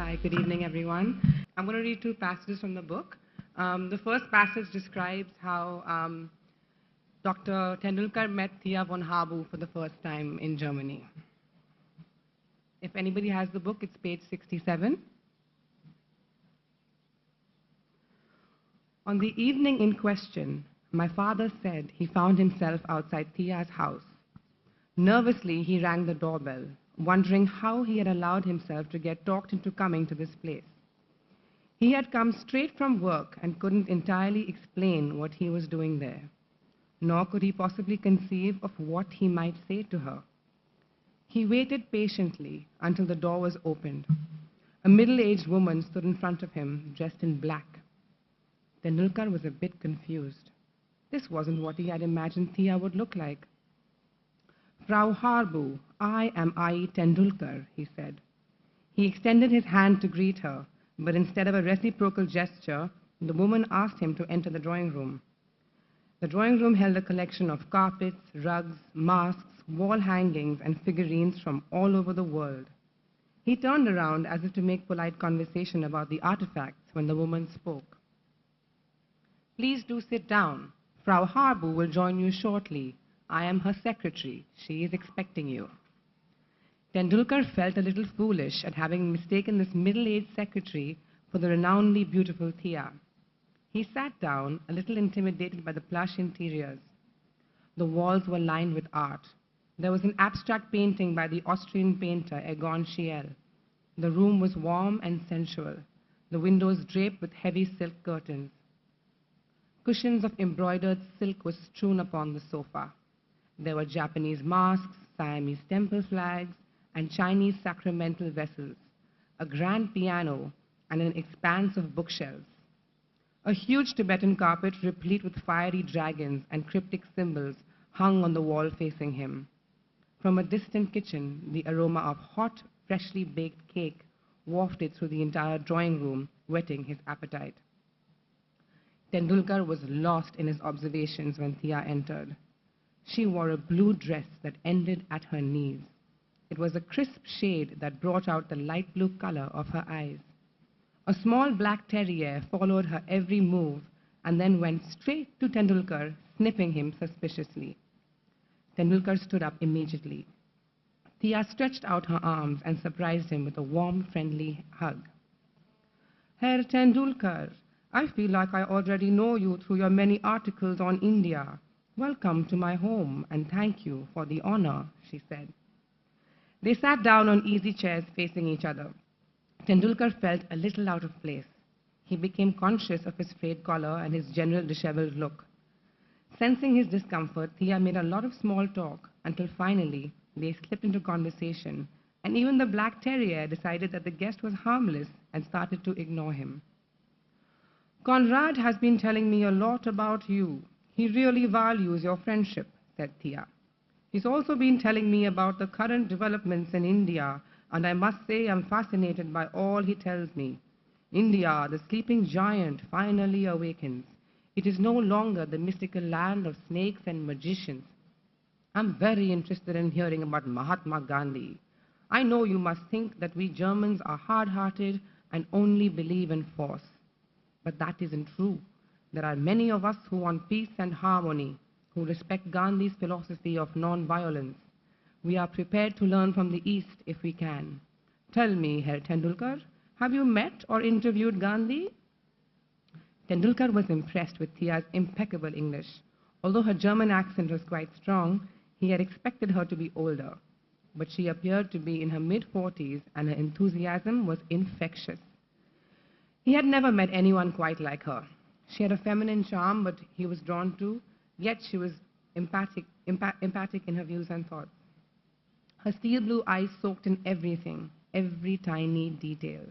Hi, good evening, everyone. I'm going to read two passages from the book. The first passage describes how Dr. Tendulkar met Thea von Harbou for the first time in Germany. If anybody has the book, it's page 67. On the evening in question, my father said he found himself outside Thea's house. Nervously, he rang the doorbell, wondering how he had allowed himself to get talked into coming to this place. He had come straight from work and couldn't entirely explain what he was doing there, nor could he possibly conceive of what he might say to her. He waited patiently until the door was opened. A middle-aged woman stood in front of him, dressed in black. Tendulkar was a bit confused. This wasn't what he had imagined Thea would look like. "Frau Harbou, I am Ayi Tendulkar," he said. He extended his hand to greet her, but instead of a reciprocal gesture, the woman asked him to enter the drawing room. The drawing room held a collection of carpets, rugs, masks, wall hangings, and figurines from all over the world. He turned around as if to make polite conversation about the artifacts when the woman spoke. "Please do sit down. Frau Harbou will join you shortly. I am her secretary. She is expecting you." Tendulkar felt a little foolish at having mistaken this middle-aged secretary for the renownedly beautiful Thea. He sat down, a little intimidated by the plush interiors. The walls were lined with art. There was an abstract painting by the Austrian painter Egon Schiele. The room was warm and sensual, the windows draped with heavy silk curtains. Cushions of embroidered silk were strewn upon the sofa. There were Japanese masks, Siamese temple flags, and Chinese sacramental vessels, a grand piano, and an expanse of bookshelves. A huge Tibetan carpet replete with fiery dragons and cryptic symbols hung on the wall facing him. From a distant kitchen, the aroma of hot, freshly baked cake wafted through the entire drawing room, whetting his appetite. Tendulkar was lost in his observations when Thea entered. She wore a blue dress that ended at her knees. It was a crisp shade that brought out the light blue color of her eyes. A small black terrier followed her every move and then went straight to Tendulkar, sniffing him suspiciously. Tendulkar stood up immediately. Thea stretched out her arms and surprised him with a warm, friendly hug. "Herr Tendulkar, I feel like I already know you through your many articles on India. Welcome to my home, and thank you for the honor," she said. They sat down on easy chairs facing each other. Tendulkar felt a little out of place. He became conscious of his frayed collar and his general disheveled look. Sensing his discomfort, Thea made a lot of small talk until finally they slipped into conversation, and even the black terrier decided that the guest was harmless and started to ignore him. "Conrad has been telling me a lot about you. He really values your friendship," said Thea. "He's also been telling me about the current developments in India, and I must say I'm fascinated by all he tells me. India, the sleeping giant, finally awakens. It is no longer the mystical land of snakes and magicians. I'm very interested in hearing about Mahatma Gandhi. I know you must think that we Germans are hard-hearted and only believe in force. But that isn't true. There are many of us who want peace and harmony, who respect Gandhi's philosophy of non-violence. We are prepared to learn from the East if we can. Tell me, Herr Tendulkar, have you met or interviewed Gandhi?" Tendulkar was impressed with Thea's impeccable English. Although her German accent was quite strong, he had expected her to be older. But she appeared to be in her mid-40s, and her enthusiasm was infectious. He had never met anyone quite like her. She had a feminine charm, but he was drawn to, yet she was empathic in her views and thoughts. Her steel blue eyes soaked in everything, every tiny detail,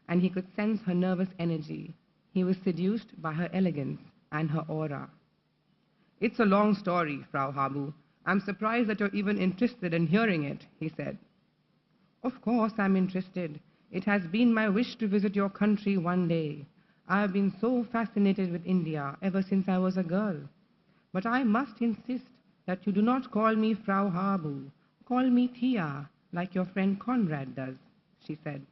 and he could sense her nervous energy. He was seduced by her elegance and her aura. "It's a long story, Frau Harbou. I'm surprised that you're even interested in hearing it," he said. "Of course I'm interested. It has been my wish to visit your country one day. I have been so fascinated with India ever since I was a girl. But I must insist that you do not call me Frau Harbou. Call me Thea, like your friend Conrad does," she said.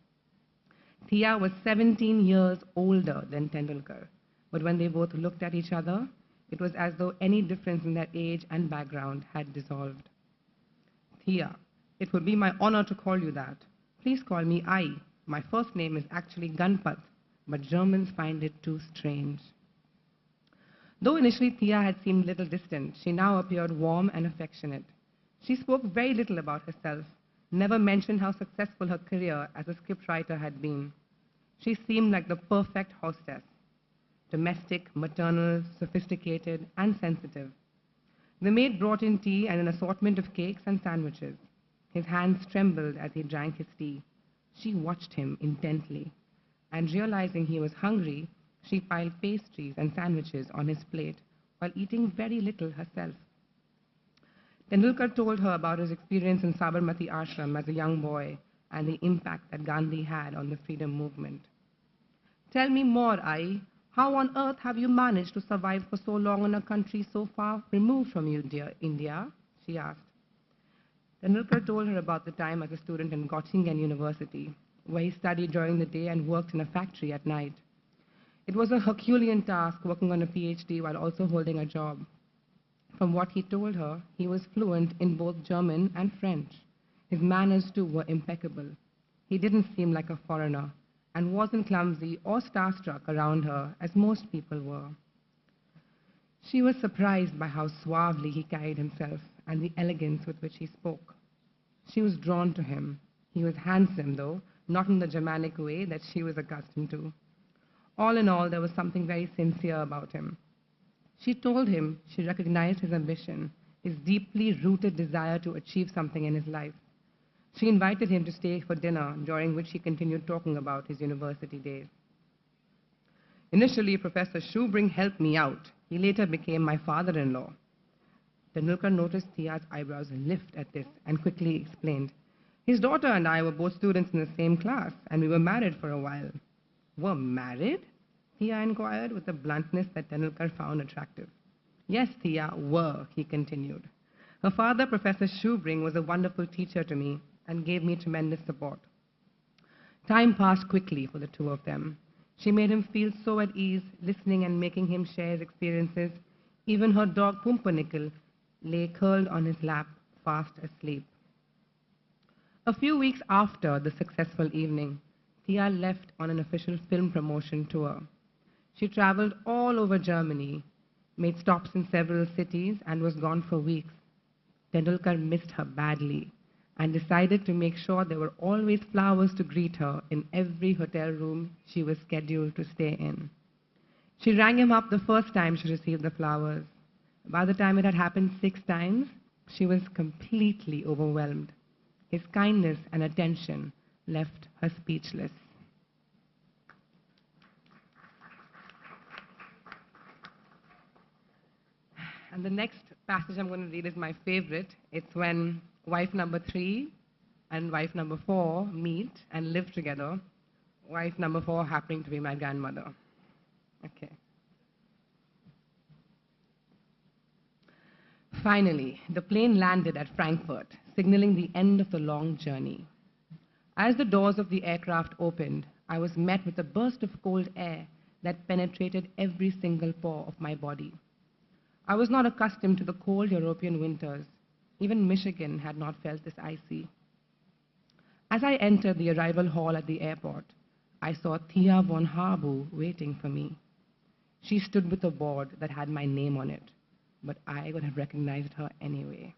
Thea was 17 years older than Tendulkar, but when they both looked at each other, it was as though any difference in their age and background had dissolved. Thea, it would be my honor to call you that. Please call me Ayi. My first name is actually Ganpat, but Germans find it too strange. Though initially Thea had seemed little distant, she now appeared warm and affectionate. She spoke very little about herself, never mentioned how successful her career as a scriptwriter had been. She seemed like the perfect hostess, domestic, maternal, sophisticated, and sensitive. The maid brought in tea and an assortment of cakes and sandwiches. His hands trembled as he drank his tea. She watched him intently, and realizing he was hungry, she piled pastries and sandwiches on his plate while eating very little herself. Tendulkar told her about his experience in Sabarmati Ashram as a young boy and the impact that Gandhi had on the freedom movement. Tell me more, Ayi. How on earth have you managed to survive for so long in a country so far removed from you, dear India? She asked. Tendulkar told her about the time as a student in Göttingen University, where he studied during the day and worked in a factory at night. It was a Herculean task working on a PhD while also holding a job. From what he told her, he was fluent in both German and French. His manners, too, were impeccable. He didn't seem like a foreigner and wasn't clumsy or starstruck around her, as most people were. She was surprised by how suavely he carried himself and the elegance with which he spoke. She was drawn to him. He was handsome, though, not in the Germanic way that she was accustomed to. All in all, there was something very sincere about him. She told him she recognized his ambition, his deeply rooted desire to achieve something in his life. She invited him to stay for dinner, during which he continued talking about his university days. Initially, Professor Schubring helped me out. He later became my father-in-law. Tendulkar noticed Thea's eyebrows lift at this and quickly explained. His daughter and I were both students in the same class, and we were married for a while. Were married? Thea inquired with a bluntness that Tendulkar found attractive. Yes, Thea, were, he continued. Her father, Professor Schubring, was a wonderful teacher to me and gave me tremendous support. Time passed quickly for the two of them. She made him feel so at ease, listening and making him share his experiences. Even her dog Pumpernickel lay curled on his lap, fast asleep. A few weeks after the successful evening, Thea left on an official film promotion tour. She traveled all over Germany, made stops in several cities, and was gone for weeks. Tendulkar missed her badly and decided to make sure there were always flowers to greet her in every hotel room she was scheduled to stay in. She rang him up the first time she received the flowers. By the time it had happened 6 times, she was completely overwhelmed. His kindness and attention left her speechless. And the next passage I'm going to read is my favorite. It's when wife number 3 and wife number 4 meet and live together. Wife number 4 happening to be my grandmother. Okay. Finally, the plane landed at Frankfurt, signaling the end of the long journey. As the doors of the aircraft opened, I was met with a burst of cold air that penetrated every single pore of my body. I was not accustomed to the cold European winters. Even Michigan had not felt this icy. As I entered the arrival hall at the airport, I saw Thea von Harbou waiting for me. She stood with a board that had my name on it, but I would have recognized her anyway.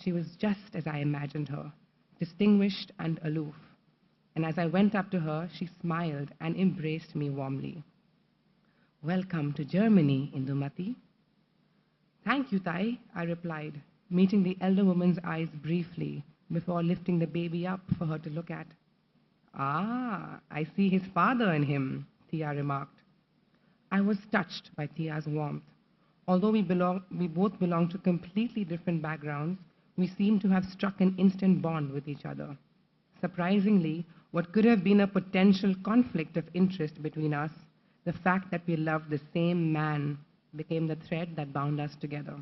She was just as I imagined her, distinguished and aloof. And as I went up to her, she smiled and embraced me warmly. Welcome to Germany, Indumati. Thank you, Thai, I replied, meeting the elder woman's eyes briefly before lifting the baby up for her to look at. Ah, I see his father in him, Thea remarked. I was touched by Thea's warmth. Although we both belong to completely different backgrounds, we seemed to have struck an instant bond with each other. Surprisingly, what could have been a potential conflict of interest between us, the fact that we loved the same man, became the thread that bound us together.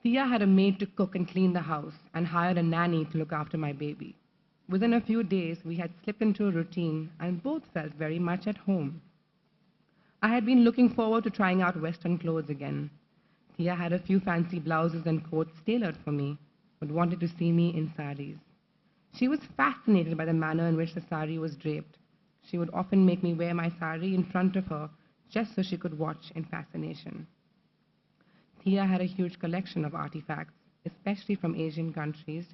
Thea had a maid to cook and clean the house and hired a nanny to look after my baby. Within a few days, we had slipped into a routine and both felt very much at home. I had been looking forward to trying out Western clothes again. Thea had a few fancy blouses and coats tailored for me, but wanted to see me in saris. She was fascinated by the manner in which the sari was draped. She would often make me wear my sari in front of her just so she could watch in fascination. Thea had a huge collection of artifacts, especially from Asian countries,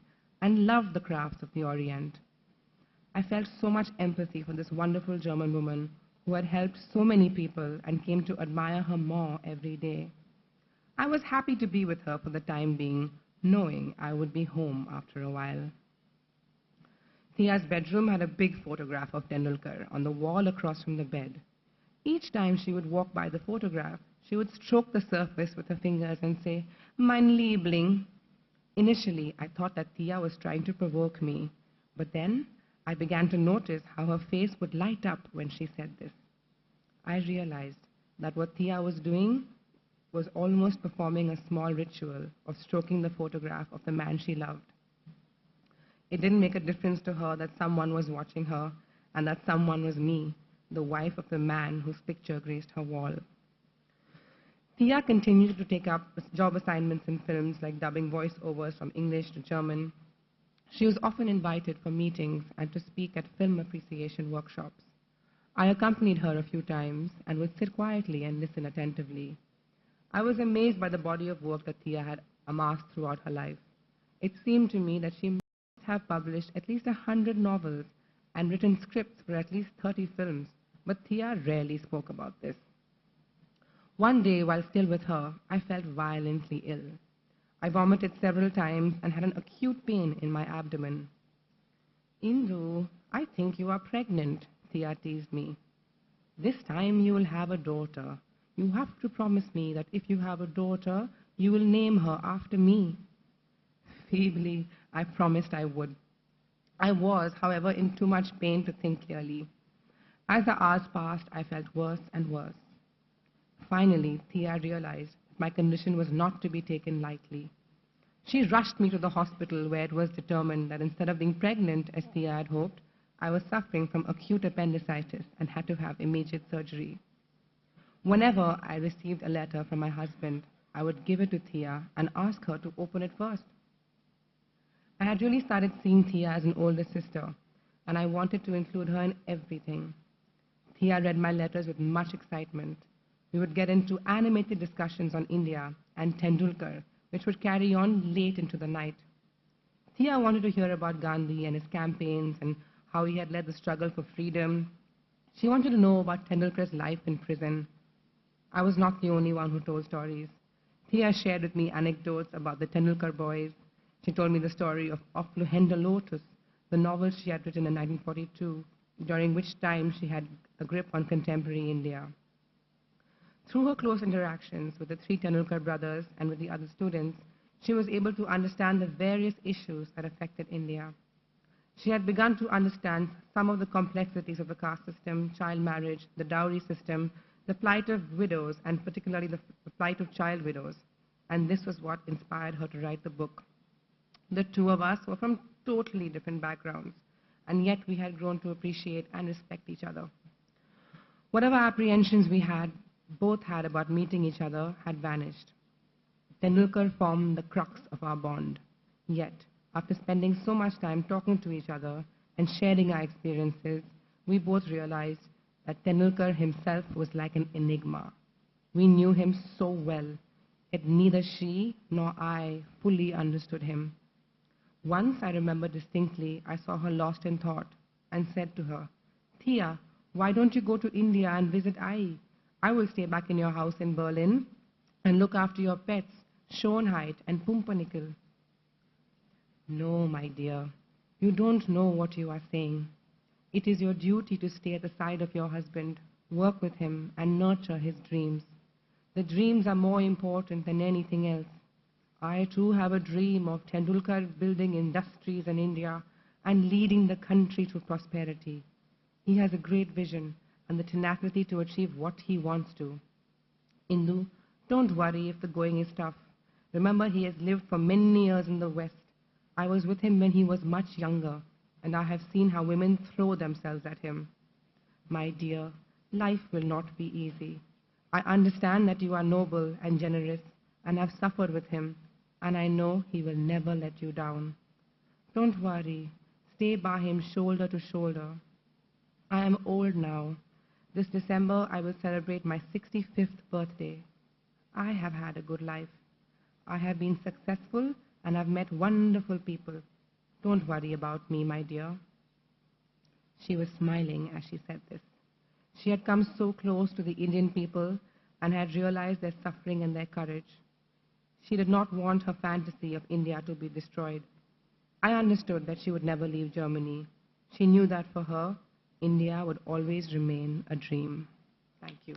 and loved the crafts of the Orient. I felt so much empathy for this wonderful German woman who had helped so many people and came to admire her more every day. I was happy to be with her for the time being, knowing I would be home after a while. Thea's bedroom had a big photograph of Tendulkar on the wall across from the bed. Each time she would walk by the photograph, she would stroke the surface with her fingers and say, "Mein Liebling." Initially, I thought that Thea was trying to provoke me, but then I began to notice how her face would light up when she said this. I realized that what Thea was doing was almost performing a small ritual of stroking the photograph of the man she loved. It didn't make a difference to her that someone was watching her and that someone was me, the wife of the man whose picture graced her wall. Thea continued to take up job assignments in films like dubbing voiceovers from English to German. She was often invited for meetings and to speak at film appreciation workshops. I accompanied her a few times and would sit quietly and listen attentively. I was amazed by the body of work that Thea had amassed throughout her life. It seemed to me that she must have published at least 100 novels and written scripts for at least 30 films, but Thea rarely spoke about this. One day, while still with her, I felt violently ill. I vomited several times and had an acute pain in my abdomen. "Indu, I think you are pregnant," Thea teased me. "This time you will have a daughter. You have to promise me that if you have a daughter, you will name her after me." Feebly, I promised I would. I was, however, in too much pain to think clearly. As the hours passed, I felt worse and worse. Finally, Thea realized that my condition was not to be taken lightly. She rushed me to the hospital where it was determined that instead of being pregnant, as Thea had hoped, I was suffering from acute appendicitis and had to have immediate surgery. Whenever I received a letter from my husband, I would give it to Thea and ask her to open it first. I had really started seeing Thea as an older sister, and I wanted to include her in everything. Thea read my letters with much excitement. We would get into animated discussions on India and Tendulkar, which would carry on late into the night. Thea wanted to hear about Gandhi and his campaigns and how he had led the struggle for freedom. She wanted to know about Tendulkar's life in prison. I was not the only one who told stories. Thea shared with me anecdotes about the Tendulkar boys. She told me the story of Lohenda Lotus, the novel she had written in 1942, during which time she had a grip on contemporary India. Through her close interactions with the three Tendulkar brothers and with the other students, she was able to understand the various issues that affected India. She had begun to understand some of the complexities of the caste system, child marriage, the dowry system, the plight of widows, and particularly the plight of child widows. And this was what inspired her to write the book. The two of us were from totally different backgrounds, and yet we had grown to appreciate and respect each other. Whatever apprehensions we both had about meeting each other had vanished. Tendulkar formed the crux of our bond. Yet, after spending so much time talking to each other and sharing our experiences, we both realized that Tendulkar himself was like an enigma. We knew him so well, yet neither she nor I fully understood him. Once, I remember distinctly, I saw her lost in thought and said to her, "Thea, why don't you go to India and visit Ayi? I will stay back in your house in Berlin and look after your pets, Schönheit and Pumpernickel." "No, my dear, you don't know what you are saying. It is your duty to stay at the side of your husband, work with him, and nurture his dreams. The dreams are more important than anything else. I too have a dream of Tendulkar building industries in India and leading the country to prosperity. He has a great vision and the tenacity to achieve what he wants to. Indu, don't worry if the going is tough. Remember, he has lived for many years in the West. I was with him when he was much younger. and I have seen how women throw themselves at him. My dear, life will not be easy. I understand that you are noble and generous and have suffered with him, and I know he will never let you down. Don't worry. Stay by him shoulder to shoulder. I am old now. This December I will celebrate my 65th birthday. I have had a good life. I have been successful and have met wonderful people. Don't worry about me, my dear. She was smiling as she said this. She had come so close to the Indian people and had realized their suffering and their courage. She did not want her fantasy of India to be destroyed. I understood that she would never leave Germany. She knew that for her, India would always remain a dream. Thank you.